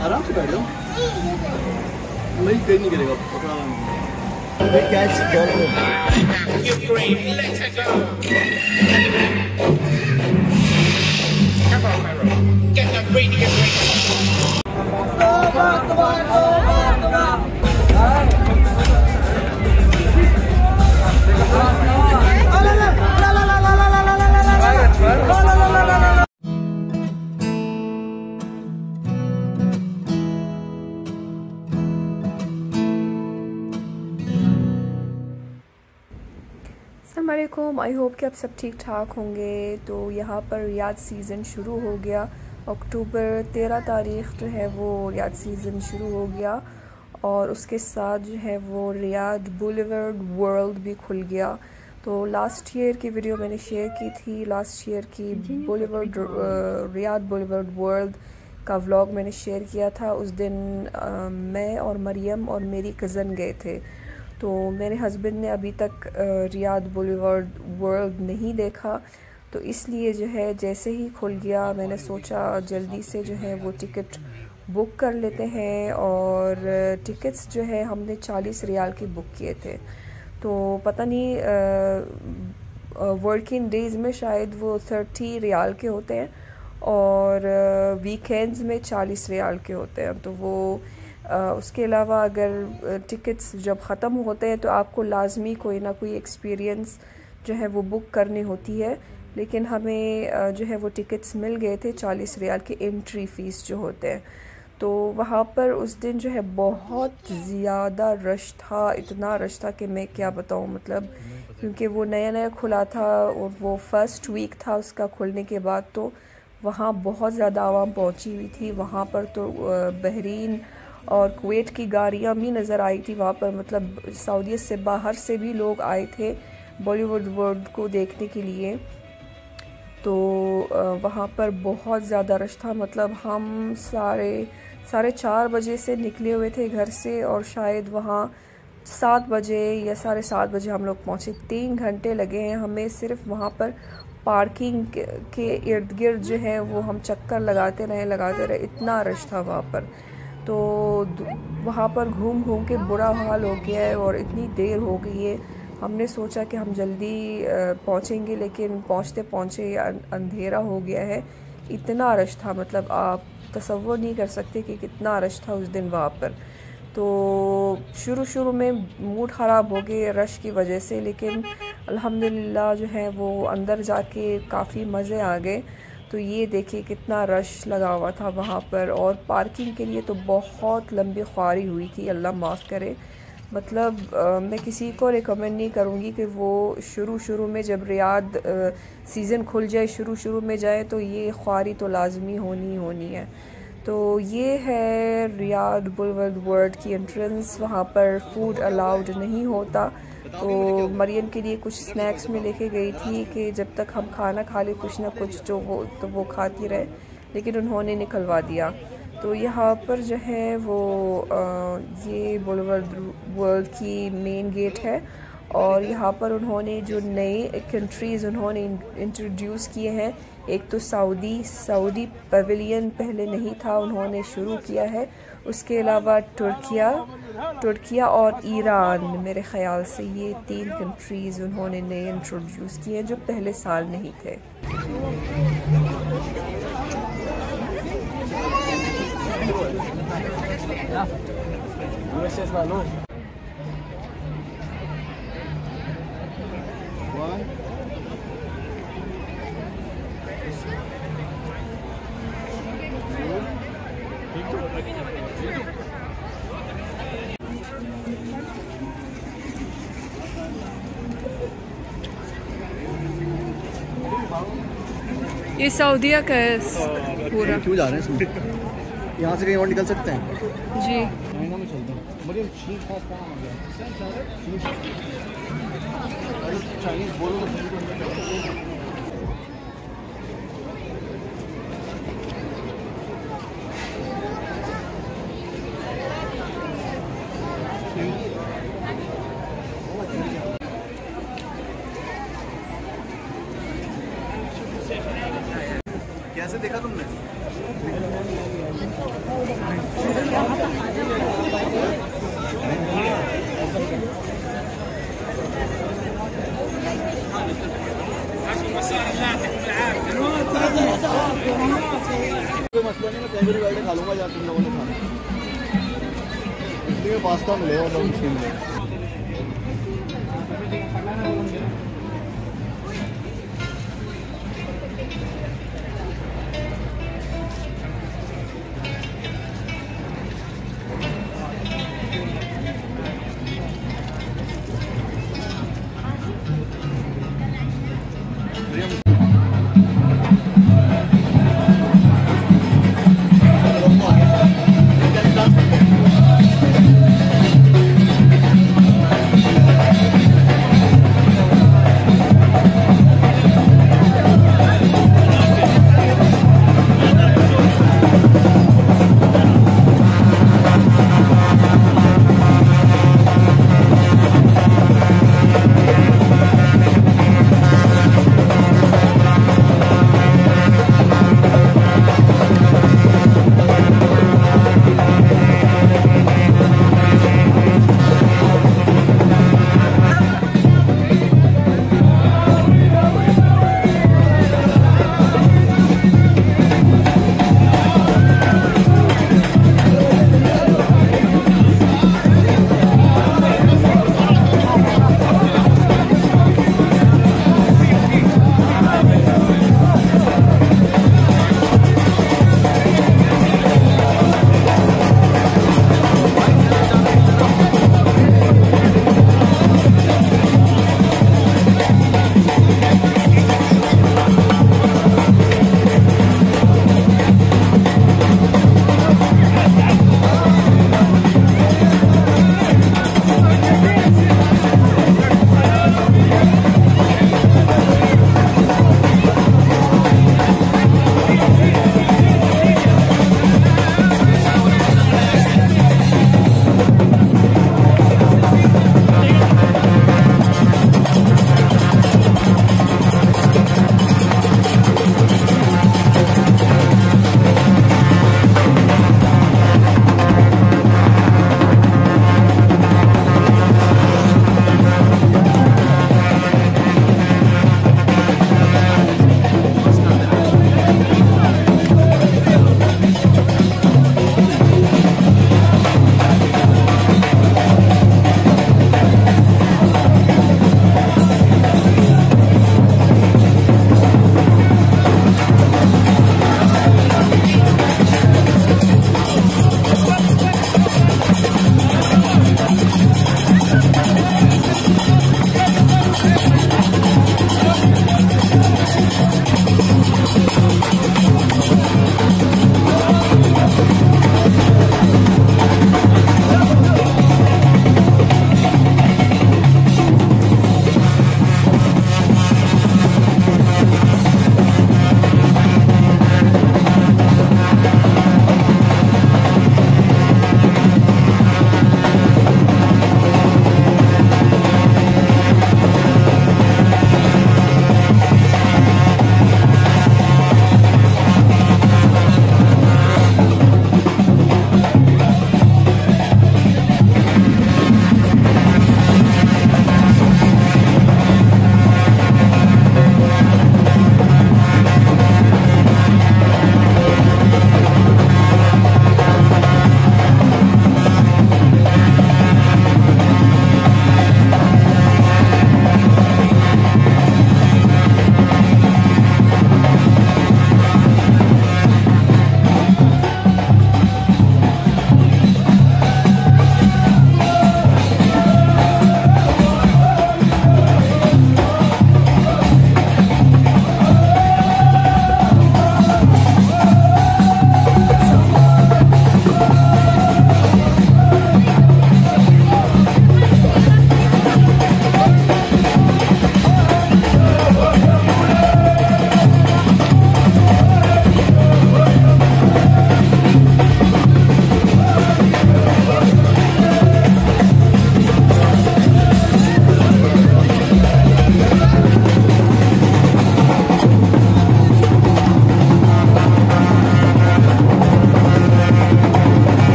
आराम से बैठो, मैं कहीं नहीं गिरेगा। अस्सलामुअलैकुम, आई होप कि आप सब ठीक ठाक होंगे। तो यहाँ पर रियाद सीज़न शुरू हो गया। अक्टूबर 13 तारीख़ जो है वो रियाद सीज़न शुरू हो गया और उसके साथ जो है वो रियाद बुलेवर्ड वर्ल्ड भी खुल गया। तो लास्ट ईयर की वीडियो मैंने शेयर की थी, लास्ट ईयर की बुलेवर्ड रियाद बुलेवर्ड वर्ल्ड का व्लॉग मैंने शेयर किया था। उस दिन मैं और मरियम और मेरी कज़न गए थे। तो मेरे हस्बैंड ने अभी तक रियाद बुलेवर्ड वर्ल्ड नहीं देखा, तो इसलिए जो है जैसे ही खुल गया मैंने सोचा जल्दी से जो है वो टिकट बुक कर लेते हैं। और टिकट्स जो है हमने 40 रियाल के बुक किए थे। तो पता नहीं वर्किंग डेज़ में शायद वो 30 रियाल के होते हैं और वीकेंड्स में 40 रियाल के होते हैं। तो वो उसके अलावा अगर टिकट्स जब ख़त्म होते हैं तो आपको लाजमी कोई ना कोई एक्सपीरियंस जो है वो बुक करनी होती है। लेकिन हमें जो है वो टिकट्स मिल गए थे 40 रियाल के एंट्री फ़ीस जो होते हैं। तो वहाँ पर उस दिन जो है बहुत ज़्यादा रश था, इतना रश था कि मैं क्या बताऊँ। मतलब क्योंकि वो नया नया खुला था और वो फर्स्ट वीक था उसका खुलने के बाद, तो वहाँ बहुत ज़्यादा आवाम पहुँची हुई थी। वहाँ पर तो बहरीन और कुवैत की गाड़ियाँ भी नज़र आई थी वहाँ पर। मतलब सऊदीया से बाहर से भी लोग आए थे बॉलीवुड वर्ल्ड को देखने के लिए। तो वहाँ पर बहुत ज़्यादा रश था। मतलब हम साढ़े 4 बजे से निकले हुए थे घर से और शायद वहाँ 7 बजे या 7:30 बजे हम लोग पहुँचे। 3 घंटे लगे हैं हमें सिर्फ वहाँ पर पार्किंग के इर्द गिर्द जो है वो हम चक्कर लगाते रहे, इतना रश था वहाँ पर। तो वहाँ पर घूम घूम के बुरा हाल हो गया है और इतनी देर हो गई है। हमने सोचा कि हम जल्दी पहुँचेंगे, लेकिन पहुँचते पहुँचे अंधेरा हो गया है। इतना रश था, मतलब आप तसव्वुर नहीं कर सकते कि कितना रश था उस दिन वहाँ पर। तो शुरू में मूड ख़राब हो गए रश की वजह से, लेकिन अल्हम्दुलिल्लाह जो है वो अंदर जाके काफ़ी मज़े आ गए। तो ये देखिए कितना रश लगा हुआ था वहाँ पर। और पार्किंग के लिए तो बहुत लंबी ख्वारी हुई थी, अल्लाह माफ़ करे। मतलब मैं किसी को रिकमेंड नहीं करूँगी कि वो शुरू में जब रियाद सीज़न खुल जाए शुरू में जाए, तो ये ख्वारी तो लाजमी होनी है। तो ये है रियाद बुलेवर्ड वर्ल्ड की एंट्रेंस। वहाँ पर फूड अलाउड नहीं होता। तो मरियम के लिए कुछ स्नैक्स में लेके गई थी कि जब तक हम खाना खा ले कुछ ना कुछ जो वो खाती रहे, लेकिन उन्होंने निकलवा दिया। तो यहाँ पर जो है वो ये बुलेवर्ड वर्ल्ड की मेन गेट है और यहाँ पर उन्होंने जो नए कंट्रीज़ उन्होंने इंट्रोड्यूस किए हैं, एक तो सऊदी पवेलियन पहले नहीं था, उन्होंने शुरू किया है। उसके अलावा तुर्किया और ईरान, मेरे ख़याल से ये 3 कंट्रीज़ उन्होंने नए इंट्रोड्यूस किए हैं जो पहले साल नहीं थे। ये सऊदीया का है पूरा। क्यों जा रहे हैं इसमें? यहाँ से कहीं और निकल सकते हैं जी। में चलते हैं। चाइनीज बोलो। कैसे देखा तुमने? कोई मसला नहीं, मैं कहीं भी बैठ के खा लूंगा जहाँ तुम लोगों ने खाना। इसलिए पास्ता मिलेगा और मुश्किल में।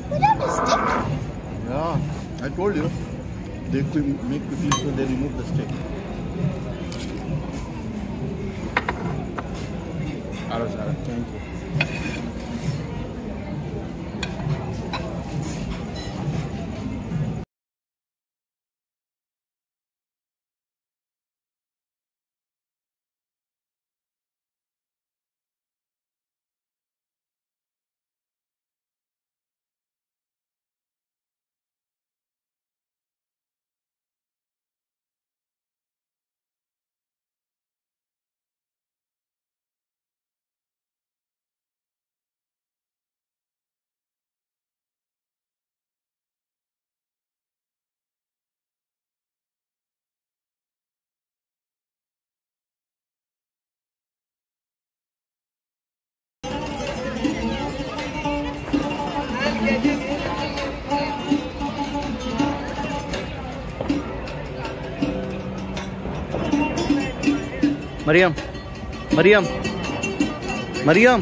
Put on the stick. Yeah, I told you. They make quickly so they remove the stick. Thank you. Maryam Maryam Maryam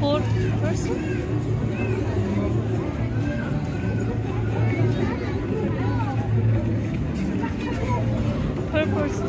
4 person. Per person.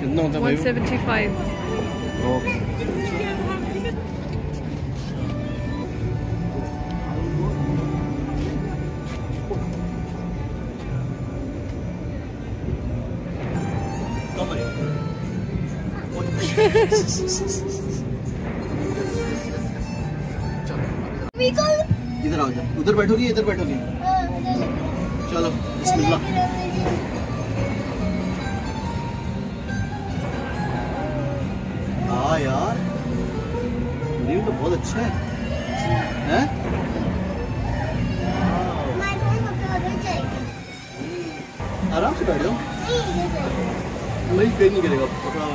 कितना होता है भाई? 175. ओके. इधर आओ जाओ. उधर बैठोगी इधर बैठोगी. चलो बिस्मिल्लाह. हाँ यार ये तो बहुत अच्छा है. हैं? आराम से बैठो. नहीं पेन नहीं करेगा. पकड़ा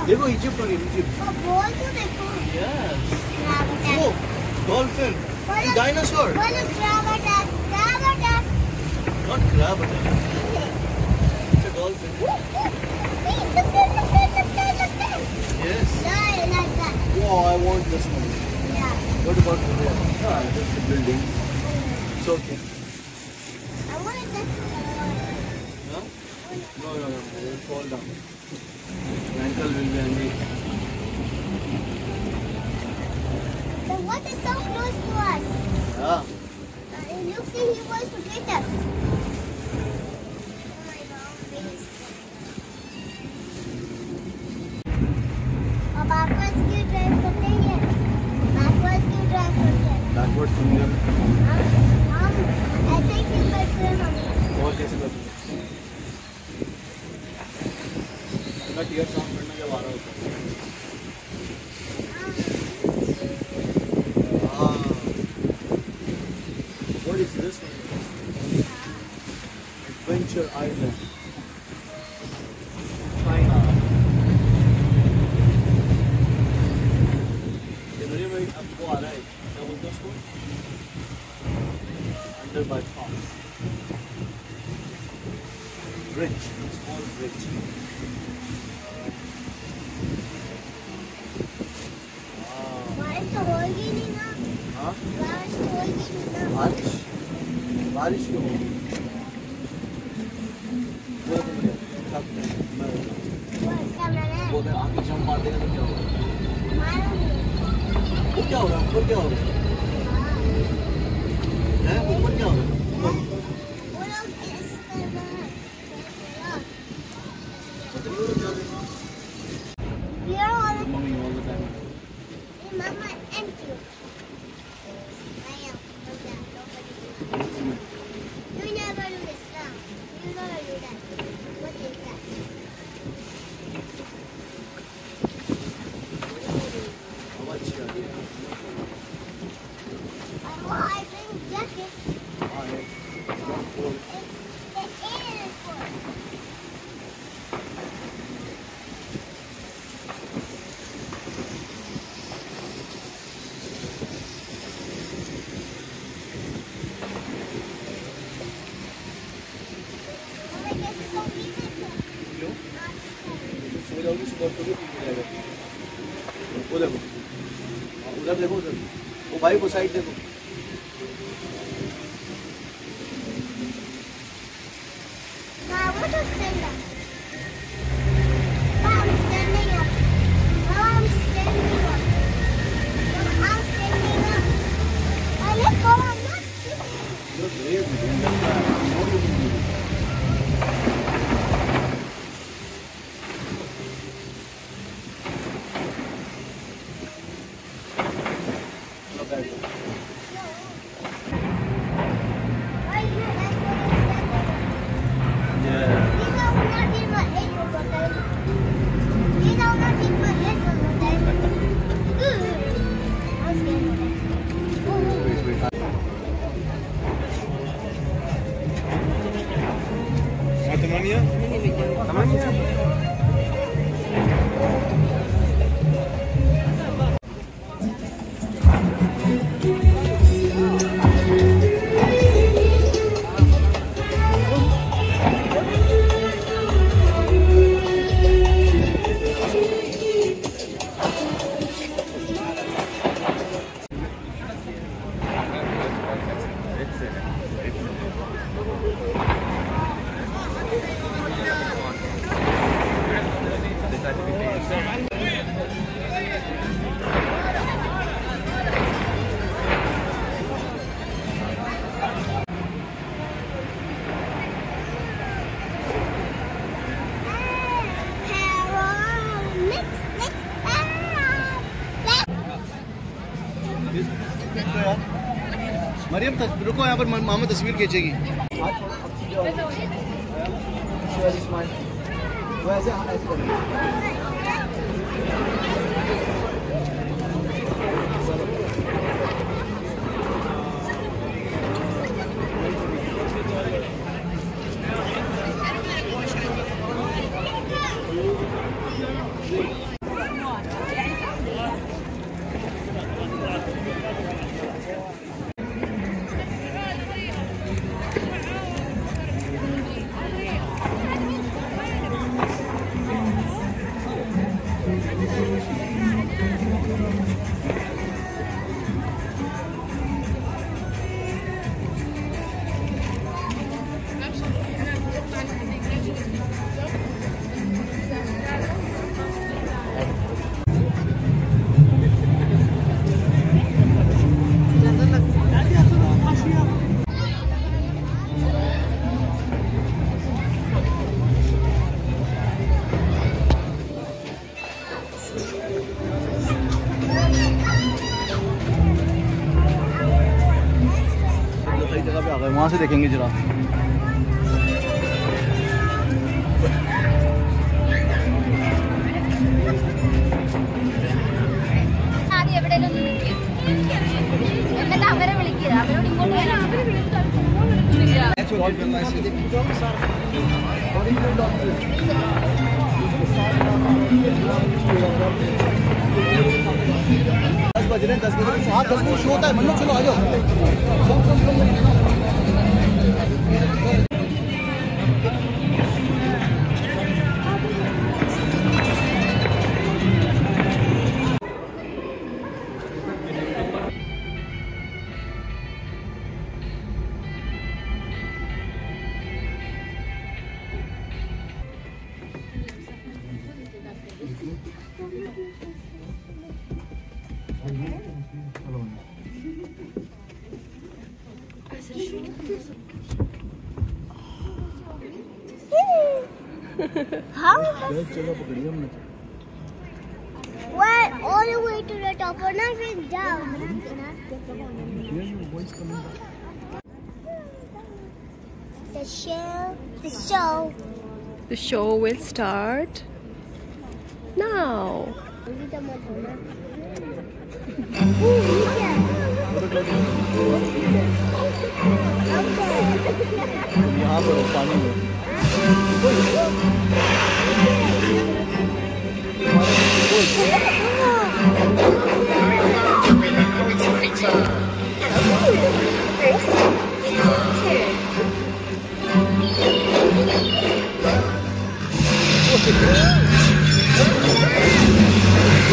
देखो इजिप्ट और इजिप्ट. यस. वो dolphin. Dinosaur. Not crab. It's a dolphin. Yes. Wow, I want this one. What about the one? Just the building. It's okay. Huh? No, it will fall down. My ankle will be angry. What is so close to us? Yeah. It looks like he wants to get us. Backwards क्यों drive करते हैं? Backwards क्यों drive करते हैं? Backwards finger. हम ऐसे ही क्यों करते हैं मम्मी? और कैसे करते हैं? इतना टीयर साउंड करना जब आ रहा होता है. What is this one? Adventure Island. China. ये मेरे में आपको आ रहा है. क्या बोलते हैं उसको? Under by pass. Bridge. Small bridge. बारिश तो होगी नहीं ना? हाँ? बारिश तो होगी नहीं ना? बारिश क्यों होगी? अगर आगे जंप मार देगा तो क्या होगा? वो क्या होगा? ऊपर क्या होगा? है ऊपर क्या होगा? Mama and you. You never do this now. You never do that. What is that? Oh, I bring jacket. The air is full. वो देखो उधर देखो उधर वो भाई वो साइड देखो Now, what is stand up? Now I'm standing up. Now I'm standing up. Now I'm standing up. I let go. I'm not sitting. You're brave, man. How do you do it? Maryam रुको यहाँ पर मामा तस्वीर खींचेगी वहाँ से देखेंगे जरा बज रहे हैं 10 बजे 10 बजे शो होता है मन्नू चलो आ जाओ How? Well, all the way to the top, or not even down. The show. The show will start now. यहाँ पर पानी में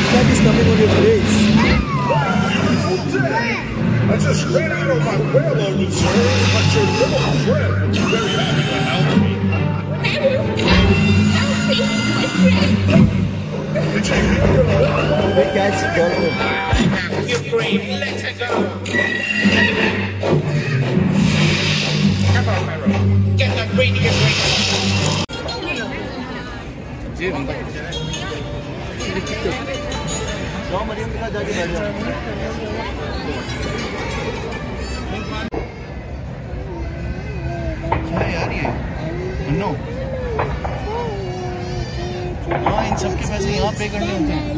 That is coming on your face. I just ran out of my railroad reserve, but your little friend will be very happy to help me. Did you hear your little They catch dolphin. You scream, let her go. Come on, Mero. Get that radio break. जाओ मरियम के साथ जाके बैठ जाओ क्या है यार ये नो हाँ इन सब के पैसे यहाँ पे करने होते हैं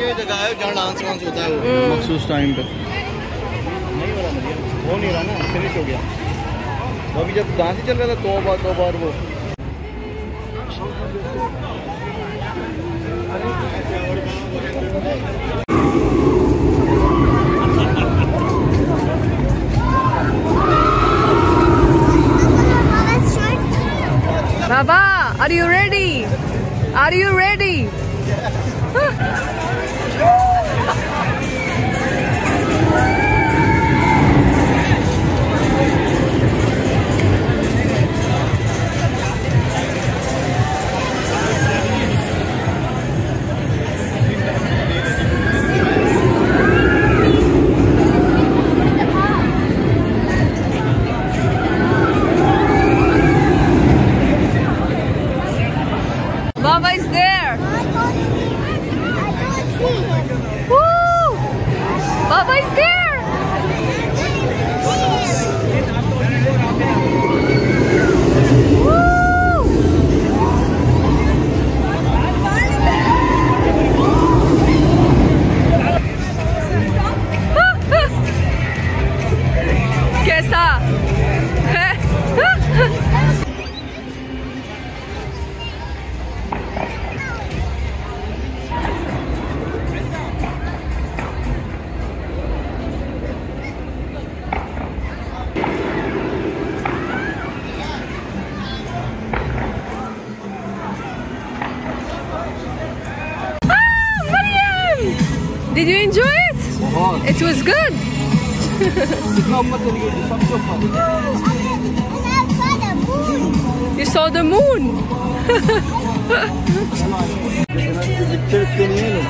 ये जगह है जहाँ डांस वांस होता है वो मखसूस टाइम पे नहीं हो रहा मरियम हो नहीं रहा ना फिनिश हो गया वो अभी जब डांस ही चल रहा था दो बार वो Baba, are you ready? Are you ready? Did you enjoy it? बहुत It was good. कितना ऊपर चली गई सबसे ऊपर You saw the moon. के नहीं है लोग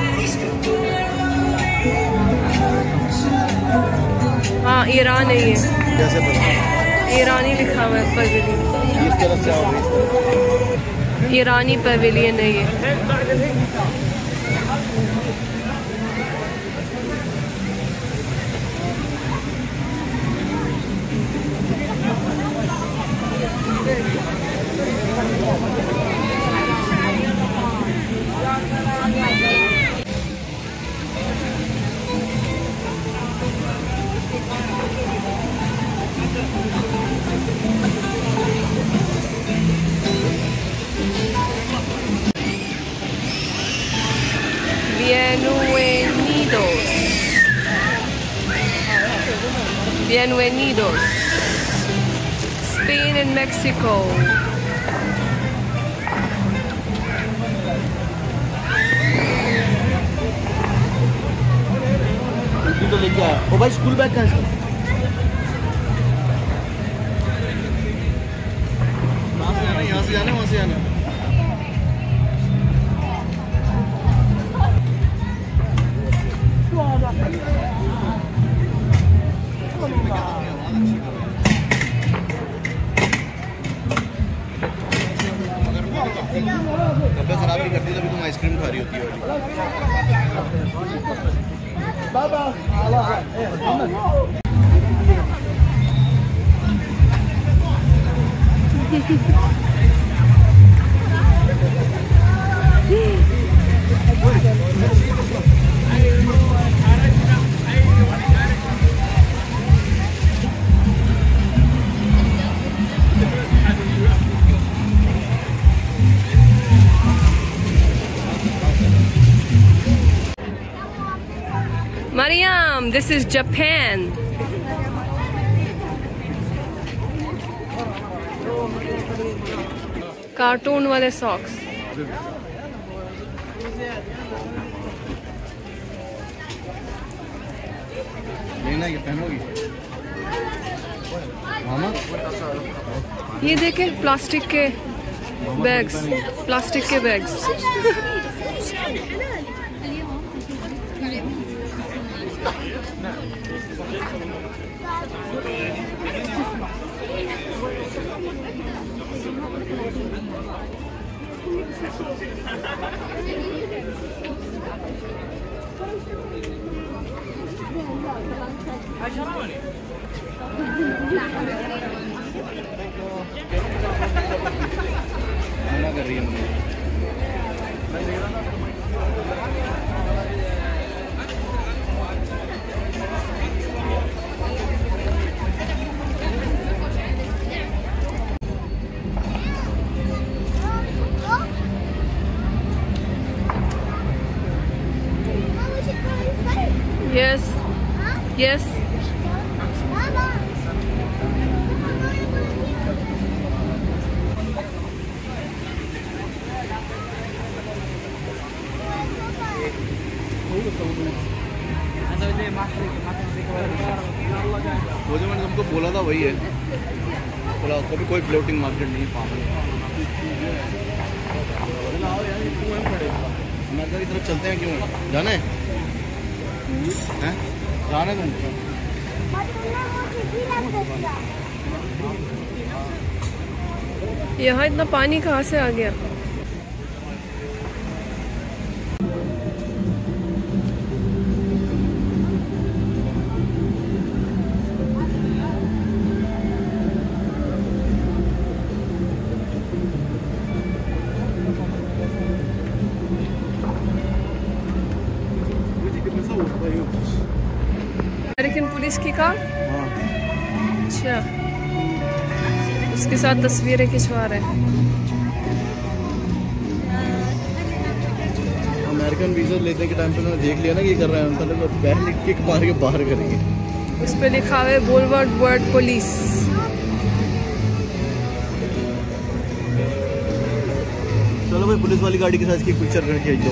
हाँ ईरान है ये, कैसे पता ईरानी लिखा हुआ है पवेलियन, इस तरफ से आओगे इस तरफ ईरानी पवेलियन है ये। Bienvenidos. Spain and Mexico. तो लेके आया ओ भाई स्कूल बैग कहाँ है यहाँ से जाना वहाँ से जाना तबियत खराब नहीं करती तभी तुम आइसक्रीम खा रही होती हो Mariam, this is Japan. Cartoon वाले सॉक्स। लेना ये पहनोगी मामा ये देखे प्लास्टिक के बैग्स, प्लास्टिक के बैग्स। मना कर रही है मुझे Yes, yes. वो जो मैंने तुमको बोला था वही है, बोला कभी कोई फ्लोटिंग मार्केट नहीं पाऊंगा। मजा की तरफ चलते हैं, क्यों जाना है? हैं? जाना है तुमको? यहाँ इतना पानी कहाँ से आ गया? अमेरिकन पुलिस की कार? अच्छा, उसके साथ तस्वीरें खिंचवा रहे हैं। अमेरिकन वीजा लेने के टाइम पे उन्होंने देख लिया ना कि ये कर रहे हैं, उन्होंने बैग किक मार के बाहर करेंगे। उस पे लिखा हुआ है बोलवर्ड वर्ड पुलिस। चलो भाई पुलिस वाली गाड़ी के साथ इसकी पिक्चर खींच दो।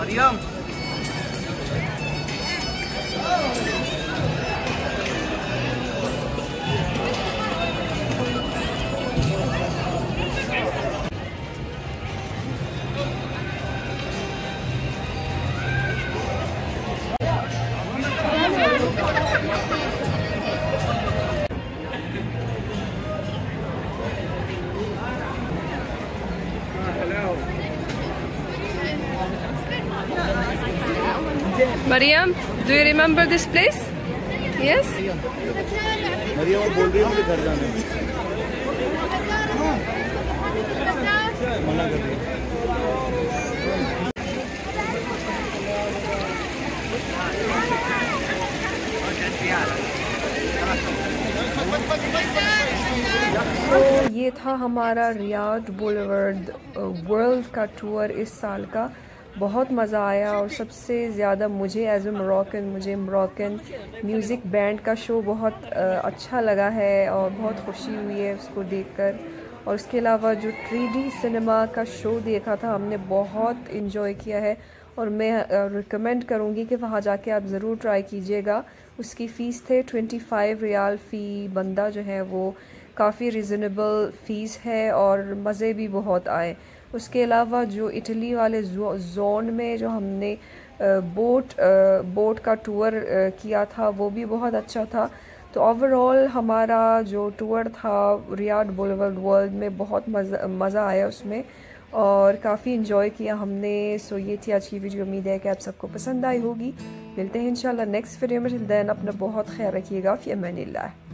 Maryam Mariam, do you remember this place? Yes? Maryam बोल रही है मुझे घर जाना है। मना कर रही है। तो ये था हमारा रियाद बुलेवर्ड वर्ल्ड का टूर इस साल का। बहुत मज़ा आया और सबसे ज़्यादा मुझे एज ए मोरक्कन मुझे मोरक्कन म्यूज़िक बैंड का शो बहुत अच्छा लगा है और बहुत खुशी हुई है उसको देखकर। और उसके अलावा जो 3D सिनेमा का शो देखा था हमने बहुत इन्जॉय किया है और मैं रिकमेंड करूँगी कि वहाँ जाके आप ज़रूर ट्राई कीजिएगा। उसकी फ़ीस थे 25 रियाल फ़ी बंदा जो है वो काफ़ी रिजनेबल फ़ीस है और मज़े भी बहुत आए। उसके अलावा जो इटली वाले जोन में जो हमने बोट का टूर किया था वो भी बहुत अच्छा था। तो ओवरऑल हमारा जो टूर था रियाद बुलेवर्ड वर्ल्ड में बहुत मज़ा आया उसमें और काफ़ी इन्जॉय किया हमने। सो ये थी आज की वीडियो। उम्मीद है कि आप सबको पसंद आई होगी। मिलते हैं इंशाल्लाह नेक्स्ट वीडियो में। टिल देन अपना बहुत ख्याल रखिएगा। फ़ी अमानिल्लाह।